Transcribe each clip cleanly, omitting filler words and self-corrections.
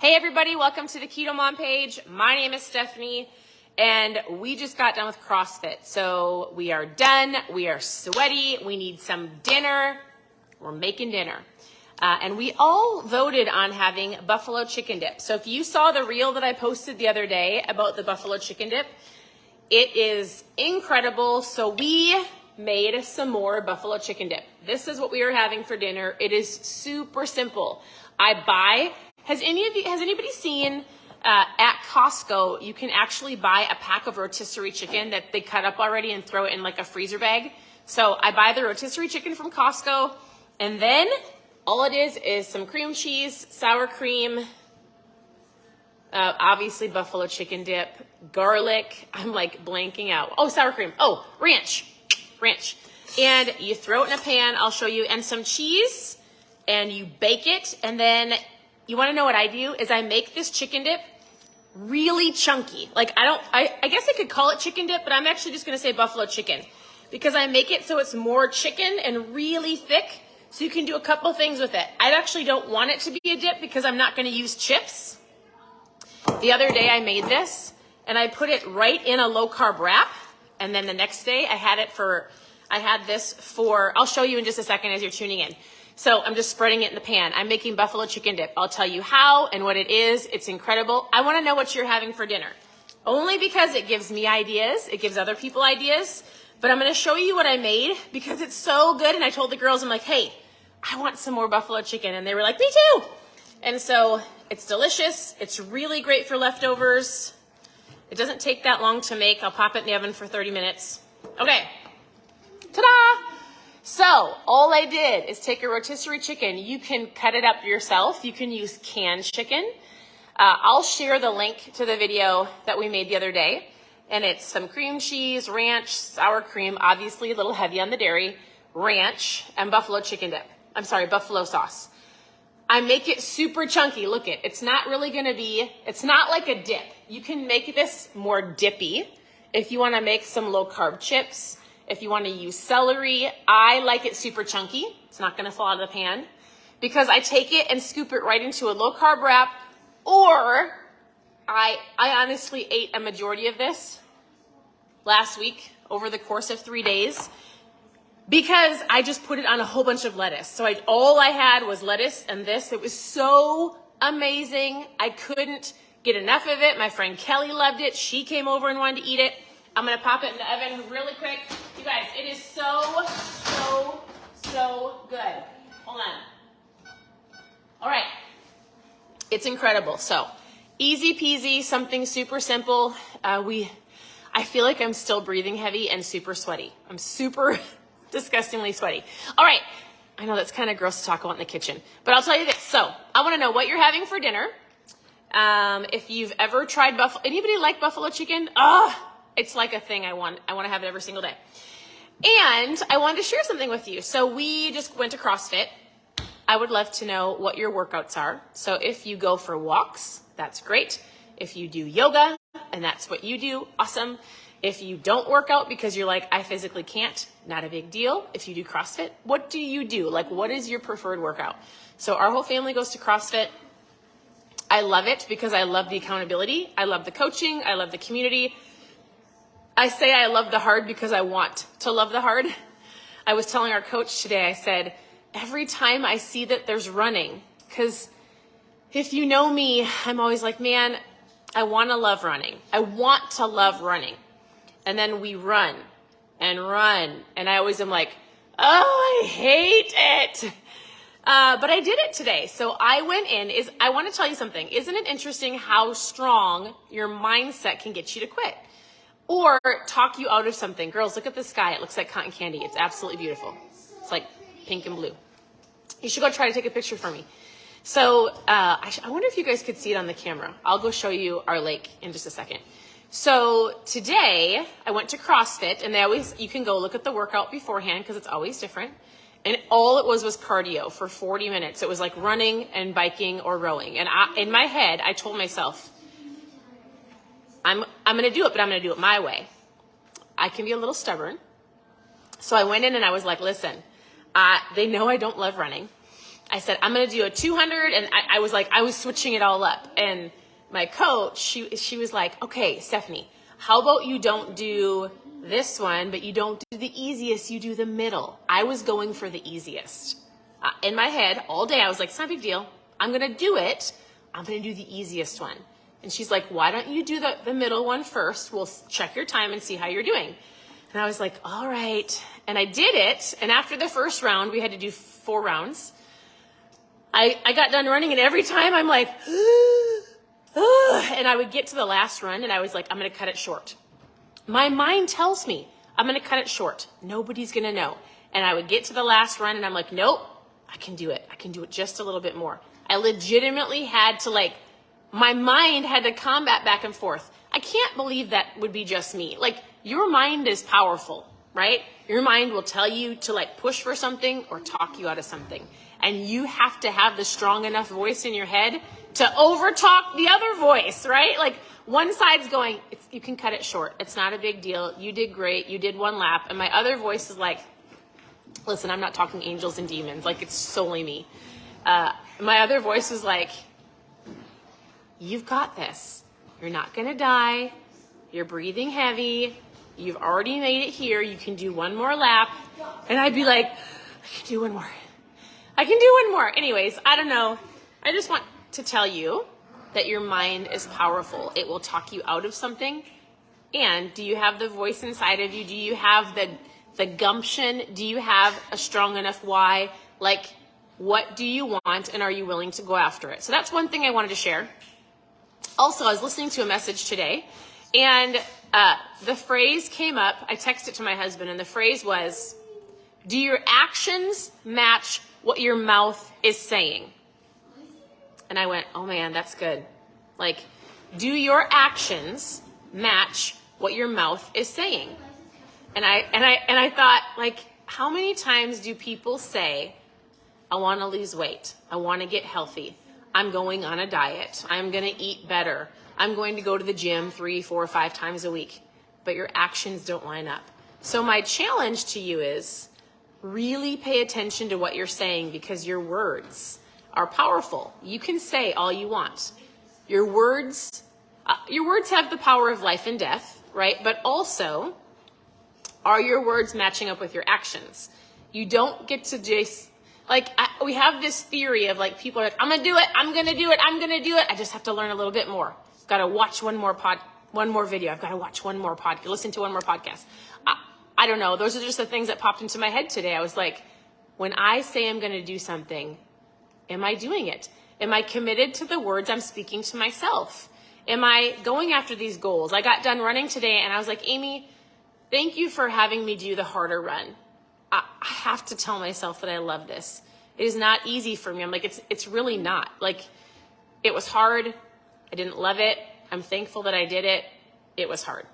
Hey everybody, welcome to the Keto Mom page. My name is Stephanie and we just got done with CrossFit. So we are done, we are sweaty, we need some dinner, we're making dinner. And we all voted on having buffalo chicken dip. So if you saw the reel that I posted the other day about the buffalo chicken dip, it is incredible. So we made some more buffalo chicken dip. This is what we are having for dinner. It is super simple. Has anybody seen at Costco, you can actually buy a pack of rotisserie chicken that they cut up already and throw it in like a freezer bag. So I buy the rotisserie chicken from Costco, and then all it is some cream cheese, sour cream, obviously buffalo chicken dip, garlic. I'm like blanking out. Oh, sour cream. Oh, ranch. And you throw it in a pan, I'll show you, and some cheese, and you bake it, and then you want to know what I do is I make this chicken dip really chunky. Like I guess I could call it chicken dip, but I'm actually just going to say buffalo chicken because I make it so it's more chicken and really thick. So you can do a couple things with it. I actually don't want it to be a dip because I'm not going to use chips. The other day I made this and I put it right in a low carb wrap. And then the next day I had this for, I'll show you in just a second as you're tuning in. So I'm just spreading it in the pan. I'm making buffalo chicken dip. I'll tell you how and what it is. It's incredible. I want to know what you're having for dinner. Only because it gives me ideas. It gives other people ideas. But I'm going to show you what I made because it's so good. And I told the girls, I'm like, hey, I want some more buffalo chicken. And they were like, me too. And so it's delicious. It's really great for leftovers. It doesn't take that long to make. I'll pop it in the oven for 30 minutes. Okay. Ta-da! So all I did is take a rotisserie chicken. You can cut it up yourself. You can use canned chicken. I'll share the link to the video that we made the other day. And it's some cream cheese, ranch, sour cream, obviously a little heavy on the dairy, ranch, and buffalo chicken dip. I'm sorry, buffalo sauce. I make it super chunky. Look it, it's not really gonna be, it's not like a dip. You can make this more dippy if you wanna make some low carb chips. If you want to use celery, I like it super chunky. It's not going to fall out of the pan because I take it and scoop it right into a low carb wrap, or I honestly ate a majority of this last week over the course of 3 days because I just put it on a whole bunch of lettuce. So all I had was lettuce and this. It was so amazing. I couldn't get enough of it. My friend Kelly loved it. She came over and wanted to eat it. I'm going to pop it in the oven really quick. You guys, it is so good. Hold on. All right. It's incredible. So easy peasy, something super simple. I feel like I'm still breathing heavy and super sweaty. I'm super disgustingly sweaty. All right. I know that's kind of gross to talk about in the kitchen, but I'll tell you this. So I want to know what you're having for dinner. If you've ever tried anybody like buffalo chicken? It's like a thing I want to have it every single day. And I wanted to share something with you. So we just went to CrossFit. I would love to know what your workouts are. So if you go for walks, that's great. If you do yoga and that's what you do, awesome. If you don't work out because you're like, I physically can't, not a big deal. If you do CrossFit, what do you do? Like, what is your preferred workout? So our whole family goes to CrossFit. I love it because I love the accountability. I love the coaching. I love the community. I say I love the hard because I want to love the hard. I was telling our coach today, I said, every time I see that there's running, because if you know me, I'm always like, man, I want to love running. I want to love running. And then we run. And I always am like, oh, I hate it. But I did it today. So I went in. I want to tell you something. Isn't it interesting how strong your mindset can get you to quit? Or talk you out of something. Girls, look at the sky. It looks like cotton candy. It's absolutely beautiful. It's like pink and blue. You should go try to take a picture for me. So I wonder if you guys could see it on the camera. I'll go show you our lake in just a second. So today I went to CrossFit, and you can go look at the workout beforehand because it's always different. And all it was cardio for 40 minutes. It was like running and biking or rowing. And in my head, I told myself, I'm going to do it, but I'm going to do it my way. I can be a little stubborn. So I went in and I was like, listen, they know I don't love running. I said, I'm going to do a 200. And I was switching it all up. And my coach, she was like, okay, Stephanie, how about you don't do this one, but you don't do the easiest, you do the middle. I was going for the easiest. In my head, all day, I was like, it's not a big deal. I'm going to do it. I'm going to do the easiest one. And she's like, why don't you do the middle one first? We'll check your time and see how you're doing. And I was like, all right. And I did it. And after the first round, we had to do 4 rounds. I got done running, and every time I'm like, and I would get to the last run, and I was like, I'm going to cut it short. My mind tells me I'm going to cut it short. Nobody's going to know. And I would get to the last run, and I'm like, nope, I can do it. I can do it just a little bit more. I legitimately had to my mind had to combat back and forth. I can't believe that would be just me. Your mind is powerful, right? Your mind will tell you to push for something or talk you out of something. And you have to have the strong enough voice in your head to overtalk the other voice, right? One side's going, you can cut it short. It's not a big deal. You did great. You did 1 lap. And my other voice is like, listen, I'm not talking angels and demons. It's solely me. My other voice was like, you've got this. You're not going to die. You're breathing heavy. You've already made it here. You can do 1 more lap. And I'd be like, I can do 1 more. I can do 1 more. Anyways, I don't know. I just want to tell you that your mind is powerful. It will talk you out of something. And do you have the voice inside of you? Do you have the gumption? Do you have a strong enough why? What do you want, and are you willing to go after it? So that's one thing I wanted to share. Also, I was listening to a message today, and the phrase came up. I texted to my husband, and the phrase was, do your actions match what your mouth is saying? And I went, oh man, that's good. Do your actions match what your mouth is saying? And I thought, how many times do people say, I want to lose weight. I want to get healthy. I'm going on a diet. I'm going to eat better. I'm going to go to the gym 3, 4, 5 times a week. But your actions don't line up. So my challenge to you is really pay attention to what you're saying, because your words are powerful. You can say all you want. Your words have the power of life and death, right? But also, are your words matching up with your actions? You don't get to just, we have this theory of people are like, I'm going to do it. I'm going to do it. I'm going to do it. I just have to learn a little bit more. I've got to watch one more video. I've got to watch one more podcast, listen to one more podcast. I don't know. Those are just the things that popped into my head today. I was like, when I say I'm going to do something, am I doing it? Am I committed to the words I'm speaking to myself? Am I going after these goals? I got done running today, and I was like, Amy, thank you for having me do the harder run. I have to tell myself that I love this. It is not easy for me. I'm like, it's really not. It was hard. I didn't love it. I'm thankful that I did it. It was hard.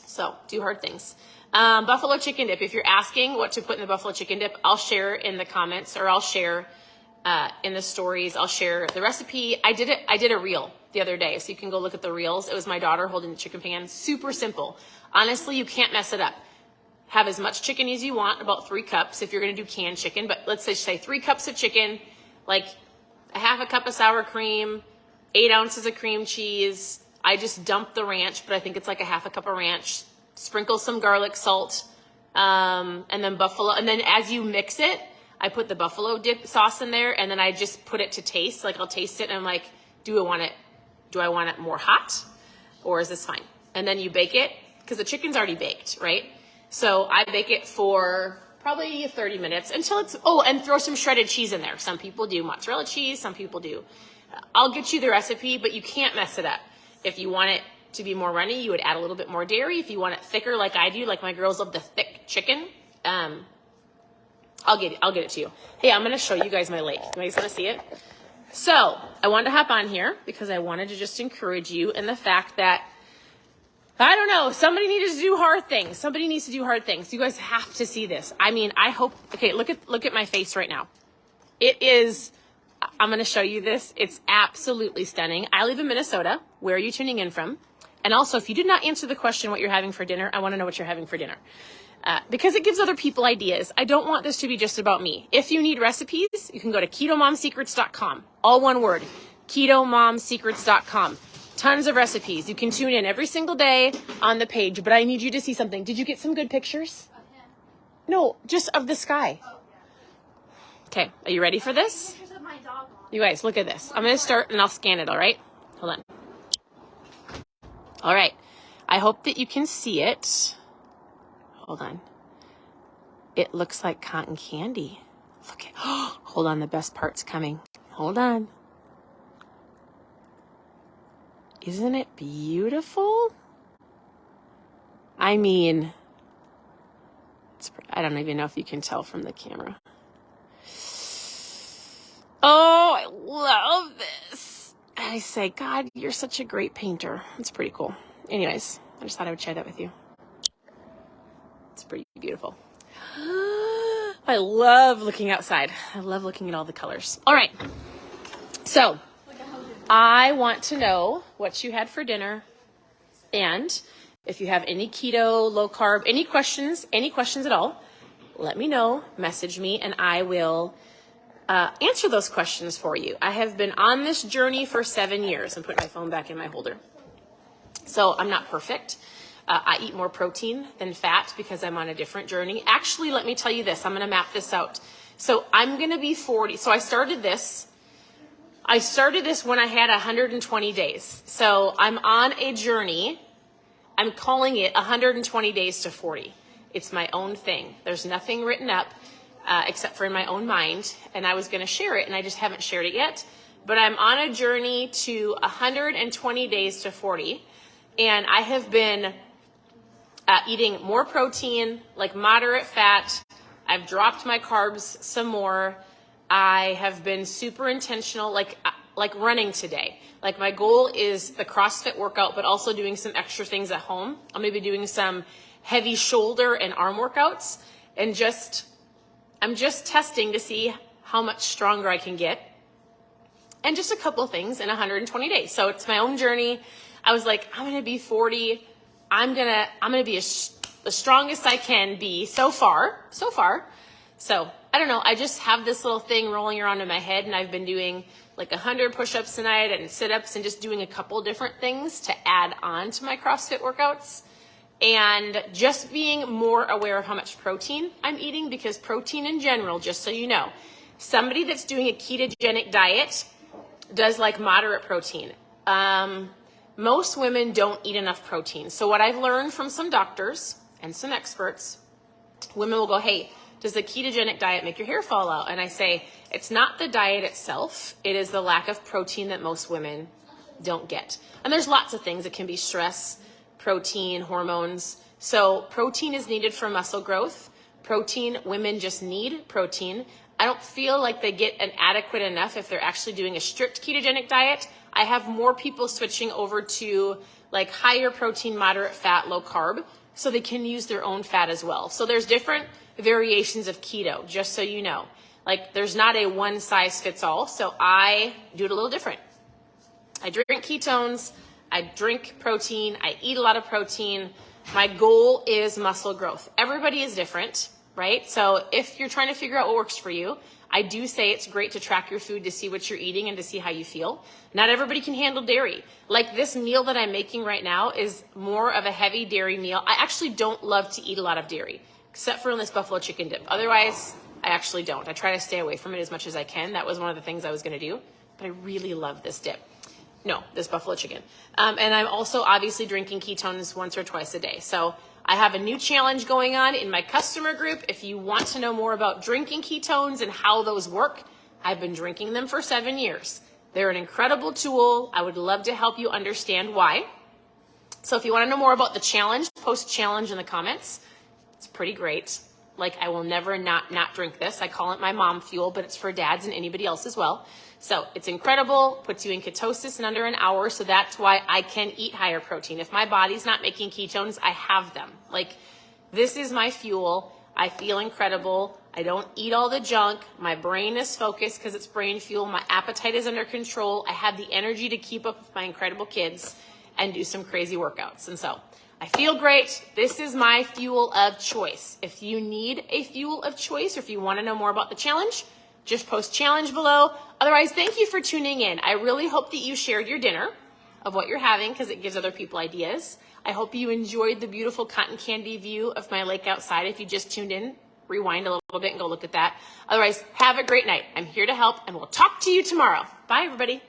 So do hard things. Buffalo chicken dip. If you're asking what to put in the buffalo chicken dip, I'll share in the comments, or I'll share in the stories. I'll share the recipe. I did a reel the other day, so you can go look at the reels. It was my daughter holding the chicken pan. Super simple. Honestly, you can't mess it up. Have as much chicken as you want, about 3 cups if you're going to do canned chicken. But let's just say 3 cups of chicken, a half a cup of sour cream, 8 ounces of cream cheese. I just dumped the ranch, but I think it's a half a cup of ranch. Sprinkle some garlic, salt, and then buffalo. And then as you mix it, I put the buffalo dip sauce in there, and then I just put it to taste. I'll taste it, and I'm like, do I want it more hot, or is this fine? And then you bake it, because the chicken's already baked, right? So I bake it for probably 30 minutes until it's, and throw some shredded cheese in there. Some people do mozzarella cheese, some people do. I'll get you the recipe, but you can't mess it up. If you want it to be more runny, you would add a little bit more dairy. If you want it thicker like I do, like my girls love the thick chicken, I'll get it to you. Hey, I'm going to show you guys my lake. You guys want to see it? So I wanted to hop on here because I wanted to just encourage you in the fact that, I don't know, somebody needs to do hard things. Somebody needs to do hard things. You guys have to see this. I mean, I hope, okay, look at my face right now. It is, I'm going to show you this. It's absolutely stunning. I live in Minnesota. Where are you tuning in from? And also, if you did not answer the question what you're having for dinner, I want to know what you're having for dinner. because it gives other people ideas. I don't want this to be just about me. If you need recipes, you can go to ketomomsecrets.com. All one word, ketomomsecrets.com. Tons of recipes. You can tune in every single day on the page, but I need you to see something. Did you get some good pictures? No, just of the sky. Okay, are you ready for this? You guys, look at this. I'm going to start and I'll scan it, all right? Hold on. All right. I hope that you can see it. Hold on. It looks like cotton candy. Look at, hold on, the best part's coming. Hold on. Isn't it beautiful? I mean, I don't even know if you can tell from the camera. Oh, I love this. I say, God, you're such a great painter. It's pretty cool. Anyways, I just thought I would share that with you. It's pretty beautiful. I love looking outside. I love looking at all the colors. All right. So I want to know what you had for dinner, and if you have any keto, low carb, any questions at all, let me know, message me, and I will answer those questions for you. I have been on this journey for 7 years. I'm putting my phone back in my holder. So I'm not perfect. I eat more protein than fat because I'm on a different journey. Actually, let me tell you this. I'm going to map this out. So I'm going to be 40. So I started this when I had 120 days. So I'm on a journey. I'm calling it 120 days to 40. It's my own thing. There's nothing written up except for in my own mind. And I was going to share it, and I just haven't shared it yet. But I'm on a journey to 120 days to 40. And I have been eating more protein, like moderate fat. I've dropped my carbs some more. I have been super intentional, like running today. Like my goal is the CrossFit workout, but also doing some extra things at home. I'm going to be doing some heavy shoulder and arm workouts, and I'm just testing to see how much stronger I can get. And just a couple of things in 120 days. So it's my own journey. I was like, I'm going to be 40. I'm going to be the strongest I can be so far. So I don't know. I just have this little thing rolling around in my head, and I've been doing like 100 push-ups tonight and sit-ups and just doing a couple different things to add on to my CrossFit workouts, and just being more aware of how much protein I'm eating, because protein in general, just so you know, somebody that's doing a ketogenic diet does like moderate protein. Most women don't eat enough protein. So what I've learned from some doctors and some experts, women will go, hey, does the ketogenic diet make your hair fall out? And I say, it's not the diet itself. It is the lack of protein that most women don't get. And there's lots of things. It can be stress, protein, hormones. So protein is needed for muscle growth. Protein, women just need protein. I don't feel like they get an adequate enough if they're actually doing a strict ketogenic diet. I have more people switching over to like higher protein, moderate fat, low carb, so they can use their own fat as well. So there's different variations of keto, just so you know. Like there's not a one size fits all. So I do it a little different. I drink ketones, I drink protein, I eat a lot of protein. My goal is muscle growth. Everybody is different, right? So if you're trying to figure out what works for you, I do say it's great to track your food to see what you're eating and to see how you feel. Not everybody can handle dairy. Like this meal that I'm making right now is more of a heavy dairy meal. I actually don't love to eat a lot of dairy, except for in this buffalo chicken dip. Otherwise, I actually don't. I try to stay away from it as much as I can. That was one of the things I was going to do, but I really love this dip. No, this buffalo chicken. And I'm also obviously drinking ketones once or twice a day. So I have a new challenge going on in my customer group. If you want to know more about drinking ketones and how those work, I've been drinking them for 7 years. They're an incredible tool. I would love to help you understand why. So if you want to know more about the challenge, post challenge in the comments. It's pretty great. Like I will never not drink this. I call it my mom fuel, but it's for dads and anybody else as well. So it's incredible, puts you in ketosis in under an hour. So that's why I can eat higher protein. If my body's not making ketones, I have them. Like this is my fuel. I feel incredible. I don't eat all the junk. My brain is focused because it's brain fuel. My appetite is under control. I have the energy to keep up with my incredible kids and do some crazy workouts. And so I feel great. This is my fuel of choice. If you need a fuel of choice, or if you want to know more about the challenge, just post challenge below. Otherwise, thank you for tuning in. I really hope that you shared your dinner of what you're having because it gives other people ideas. I hope you enjoyed the beautiful cotton candy view of my lake outside. If you just tuned in, rewind a little bit and go look at that. Otherwise, have a great night. I'm here to help, and we'll talk to you tomorrow. Bye, everybody.